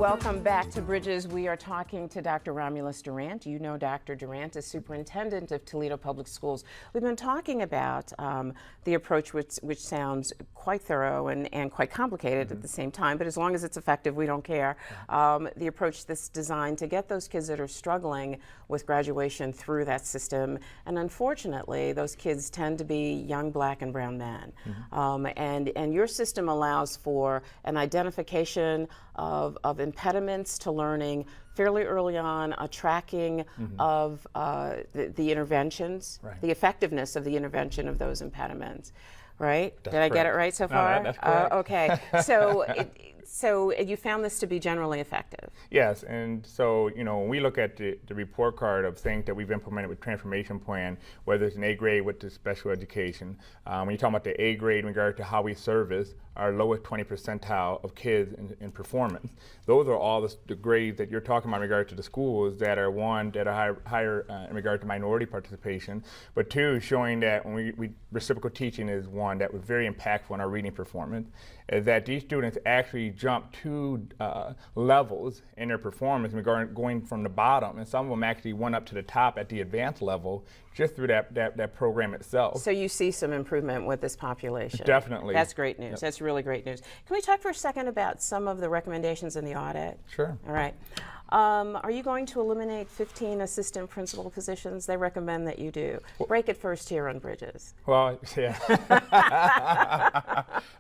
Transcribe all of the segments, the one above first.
Welcome back to Bridges. We are talking to Dr. Romulus Durant. You know Dr. Durant is superintendent of Toledo Public Schools. We've been talking about the approach which sounds quite thorough and quite complicated at the same time, but as long as it's effective, we don't care. The approach that's designed to get those kids that are struggling with graduation through that system, and unfortunately, those kids tend to be young black and brown men. And your system allows for an identification of impediments to learning fairly early on, a tracking of the interventions, the effectiveness of the intervention of those impediments, right? That's Did I get it correct. right so No, far? that's correct. Okay, so you found this to be generally effective. Yes, and so, when we look at the report card of things that we've implemented with Transformation Plan, whether it's an A grade with the special education, when you talk about the A grade in regard to how we service our lowest 20 percentile of kids in performance, those are all the grades that you're talking about in regard to the schools that are, one, that are higher in regard to minority participation, but two, showing that when we reciprocal teaching is one that was very impactful on our reading performance, is that these students actually jump 2 levels in their performance, going from the bottom, and some of them actually went up to the top at the advanced level just through that program itself. So you see some improvement with this population. Definitely. That's great news. Yep. That's really great news. Can we talk for a second about some of the recommendations in the audit? Sure. All right. Are you going to eliminate 15 assistant principal positions? They recommend that you do. Break it first here on Bridges. Well, yeah.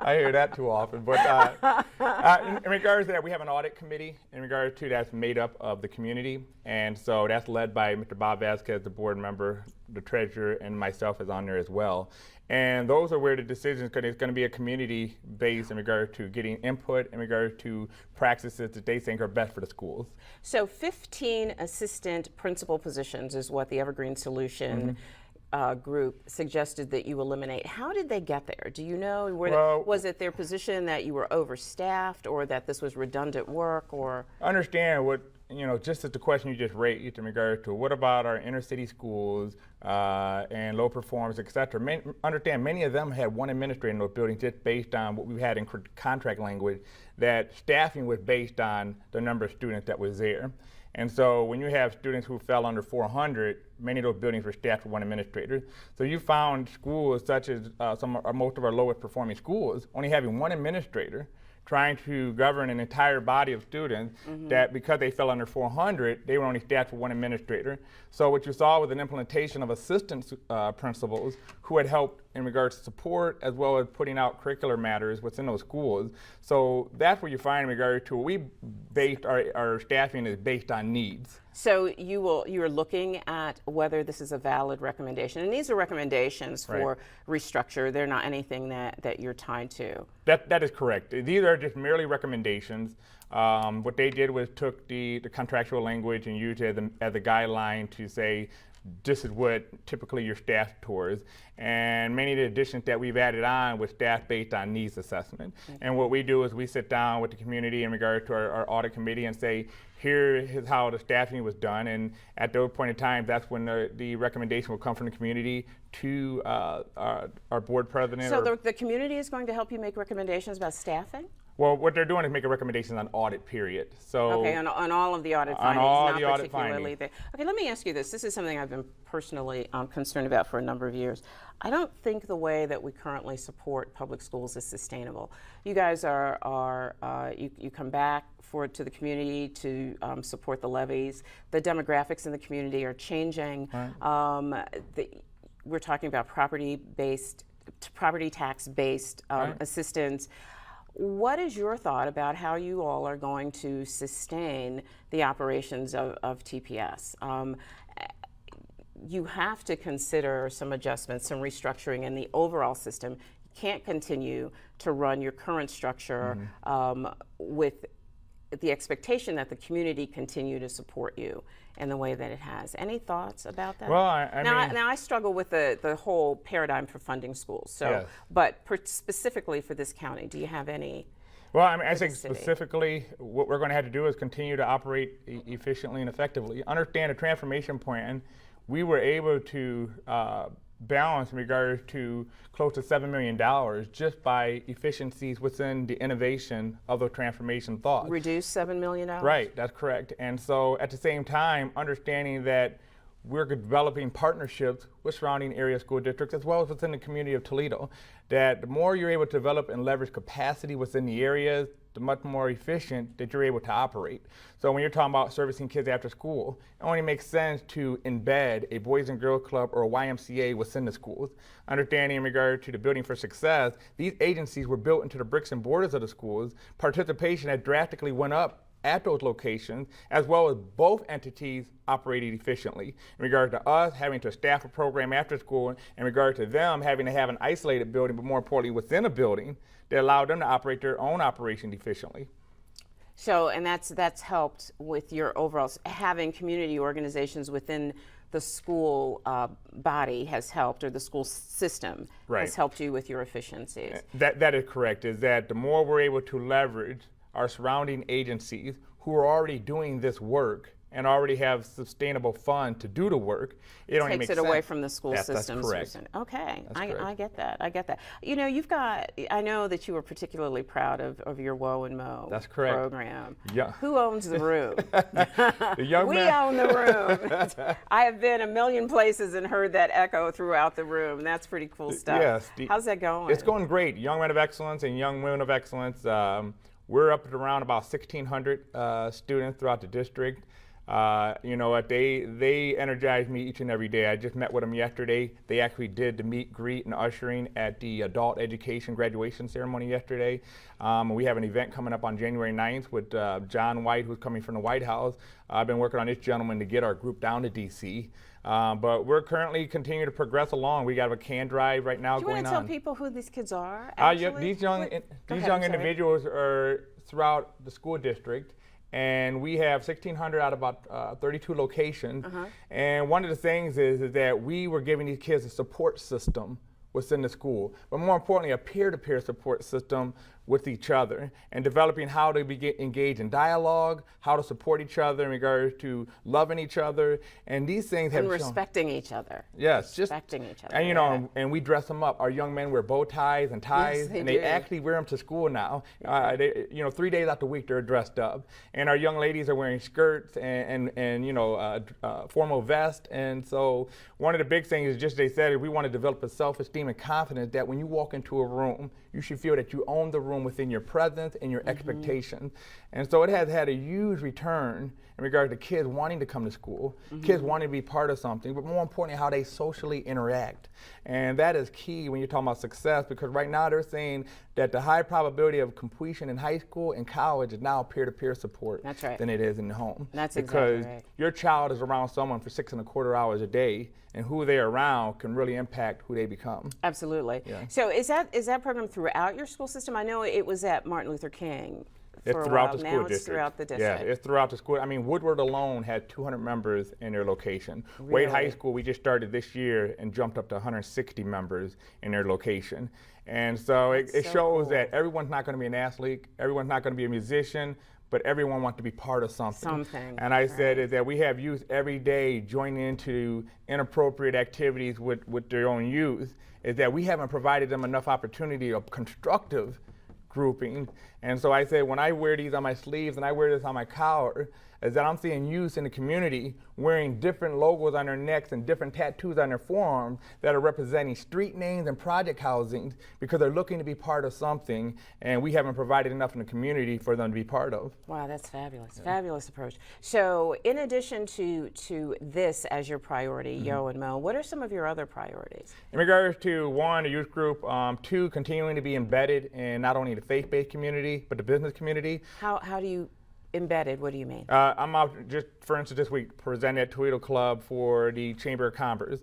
I hear that too often. But in regards to that, we have an audit committee in regards to that's made up of the community. And so that's led by Mr. Bob Vasquez, the board member, the treasurer, and myself is on there as well. And those are where the decisions, because it's going to be a community base in regard to getting input, in regard to practices that they think are best for the schools. So 15 assistant principal positions is what the Evergreen Solution group suggested that you eliminate. How did they get there? Do you know? Was it their position that you were overstaffed, or that this was redundant work, or? Understand what, just as the question you just raised in regard to what about our inner city schools and low performers, et cetera. Understand many of them had one administrator in those buildings just based on what we had in contract language, that staffing was based on the number of students that was there. And so when you have students who fell under 400, many of those buildings were staffed with one administrator. So you found schools such as most of our lowest performing schools only having one administrator trying to govern an entire body of students that because they fell under 400, they were only staffed with one administrator. So what you saw was an implementation of assistant principals who had helped in regards to support as well as putting out curricular matters within those schools. So that's what you find in regard to we based our staffing is based on needs. So you're looking at whether this is a valid recommendation, and these are recommendations for restructure. They're not anything that you're tied to. That is correct. These are just merely recommendations. What they did was took the contractual language and used it as a guideline to say this is what typically you're staffed towards. And many of the additions that we've added on was staff based on needs assessment. And what we do is we sit down with the community in regard to our audit committee and say, here is how the staffing was done. And at those point in time, that's when the recommendation will come from the community to our board president. So the community is going to help you make recommendations about staffing? Well, what they're doing is making recommendations on audit period. So okay, on all of the audit findings, all not the audit particularly findings. Okay, let me ask you this. This is something I've been personally concerned about for a number of years. I don't think the way that we currently support public schools is sustainable. You guys you come back to the community to support the levies. The demographics in the community are changing. Right. We're talking about property tax-based assistance. What is your thought about how you all are going to sustain the operations of TPS? You have to consider some adjustments, some restructuring in the overall system. You can't continue to run your current structure with the expectation that the community continue to support you in the way that it has. Any thoughts about that? Well, now I struggle with the whole paradigm for funding schools. So, yes. But specifically for this county, do you have any? Well, I think specifically what we're going to have to do is continue to operate efficiently and effectively. Understand a transformation plan. We were able to balance in regards to close to $7 million just by efficiencies within the innovation of the transformation thought. Reduce $7 million? Right, that's correct. And so at the same time, understanding that we're developing partnerships with surrounding area school districts as well as within the community of Toledo, that the more you're able to develop and leverage capacity within the areas, the much more efficient that you're able to operate. So when you're talking about servicing kids after school, it only makes sense to embed a Boys and Girls Club or a YMCA within the schools. Understanding in regard to the Building for Success, these agencies were built into the bricks and mortars of the schools. Participation had drastically went up at those locations, as well as both entities operated efficiently. In regard to us having to staff a program after school, in regard to them having to have an isolated building, but more importantly within a building, that allowed them to operate their own operation efficiently. So, and that's helped with your overall, having community organizations within the school body has helped, or the school system has helped you with your efficiencies. That is correct, is that the more we're able to leverage our surrounding agencies who are already doing this work and already have sustainable fund to do the work, it only makes sense. Takes it away from the school system. That's correct. Okay, That's correct. I get that. I get that. You know, I know that you were particularly proud of your Woe and Mo That's correct. program. Yeah. Who owns the room? The young We man. own the room. I have been a million places and heard that echo throughout the room. That's pretty cool stuff. Yes. How's that going? It's going great. Young Men of Excellence and Young Women of Excellence. We're up at around about 1,600 students throughout the district. You know what, they energize me each and every day. I just met with them yesterday. They actually did the meet, greet, and ushering at the adult education graduation ceremony yesterday. We have an event coming up on January 9th with John White, who's coming from the White House. I've been working on this gentleman to get our group down to DC. But we're currently continuing to progress along. We got a can drive right now going on. Do you want to tell people who these kids are, Yeah, actually? these young individuals are throughout the school district. And we have 1,600 out of about 32 locations. And one of the things is that we were giving these kids a support system within the school, but more importantly, a peer-to-peer support system with each other, and developing how to engage in dialogue, how to support each other in regards to loving each other, and these things have And shown, respecting each other. Yes, Respecting each other. and you know, and we dress them up. Our young men wear bow ties and ties, Yes, they and do. they actually wear them to school now. You know, 3 days out the week they're dressed up, and our young ladies are wearing skirts and you know, formal vest. And so one of the big things is just they said we want to develop a self-esteem and confidence that when you walk into a room, you should feel that you own the room within your presence and your expectations. And so it has had a huge return in regard to kids wanting to come to school, kids wanting to be part of something, but more importantly, how they socially interact. And that is key when you're talking about success, because right now they're saying that the high probability of completion in high school and college is now peer-to-peer support That's right. than it is in the home. That's because exactly right. your child is around someone for 6.25 hours a day, and who they're around can really impact who they become. Absolutely. Yeah. So is that program throughout your school system? I know it was at Martin Luther King It's for a throughout while. the Now school it's district. throughout the Yeah, district. it's throughout the school. I mean, Woodward alone had 200 members in their location. Wade High Really? School, we just started this year and jumped up to 160 members in their location. And so it That's so shows cool. that everyone's not going to be an athlete, everyone's not going to be a musician, but everyone wants to be part of something. Something, And I said right. is that we have youth every day joining into inappropriate activities with their own youth, is that we haven't provided them enough opportunity of constructive grouping. And so I said, when I wear these on my sleeves and I wear this on my collar, is that I'm seeing youth in the community wearing different logos on their necks and different tattoos on their forearms that are representing street names and project housings because they're looking to be part of something, and we haven't provided enough in the community for them to be part of. Wow, that's fabulous. Fabulous approach. So in addition to this as your priority, Yo and Mo, what are some of your other priorities? In regards to one, the youth group, two, continuing to be embedded in not only the faith-based community, but the business community. How do you embedded? What do you mean? I'm out, just for instance, this week, presenting at Toledo Club for the Chamber of Commerce,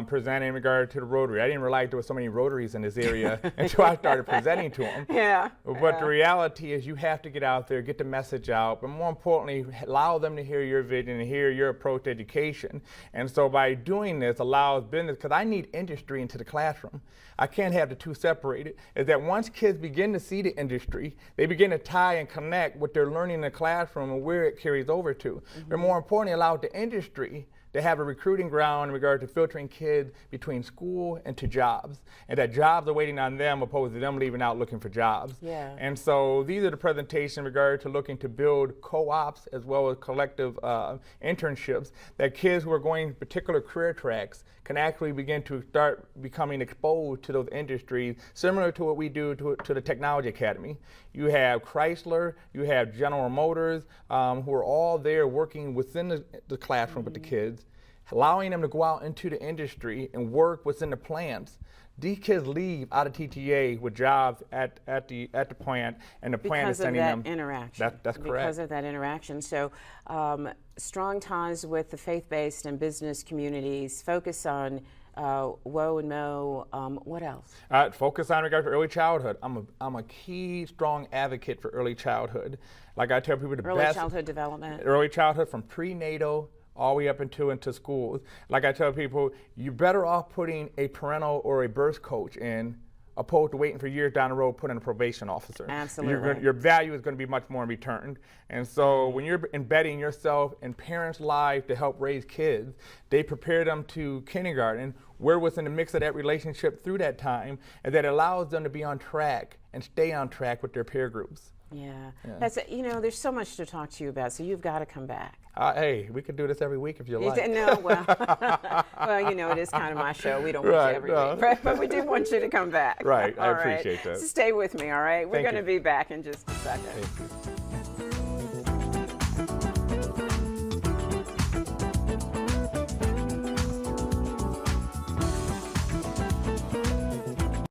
presenting in regard to the Rotary. I didn't realize there were so many Rotaries in this area until I started presenting to them. Yeah. But the reality is you have to get out there, get the message out, but more importantly, allow them to hear your vision and hear your approach to education. And so by doing this allows business, because I need industry into the classroom. I can't have the two separated, is that once kids begin to see the industry, they begin to tie and connect what they're learning in the classroom and where it carries over to. But more importantly, allow the industry they have a recruiting ground in regard to filtering kids between school and to jobs, and that jobs are waiting on them opposed to them leaving out looking for jobs. Yeah. And so these are the presentations in regard to looking to build co-ops as well as collective internships that kids who are going particular career tracks can actually begin to start becoming exposed to those industries, similar to what we do to the Technology Academy. You have Chrysler, you have General Motors, who are all there working within the classroom with the kids, allowing them to go out into the industry and work within the plants. These kids leave out of TTA with jobs at the plant, and the plant is sending them. Because of that interaction. That's correct. Because of that interaction. So, strong ties with the faith-based and business communities. Focus on WOA and MO. What else? Focus on regard to early childhood. I'm a key, strong advocate for early childhood. Like I tell people, the Early best childhood development. early childhood from prenatal all the way up into schools. Like I tell people, you're better off putting a parental or a birth coach in opposed to waiting for years down the road putting a probation officer. Absolutely. Your value is going to be much more in return. And so when you're embedding yourself in parents' lives to help raise kids, they prepare them to kindergarten. We're within the mix of that relationship through that time, and that allows them to be on track and stay on track with their peer groups. Yeah. That's there's so much to talk to you about, so you've got to come back. Hey, we could do this every week if you like. No, well, well, it is kind of my show. We don't want you every week, right? But we do want you to come back. Right, I All right. appreciate that. So stay with me, all right? We're Thank going to you. be back in just a second. Thank you.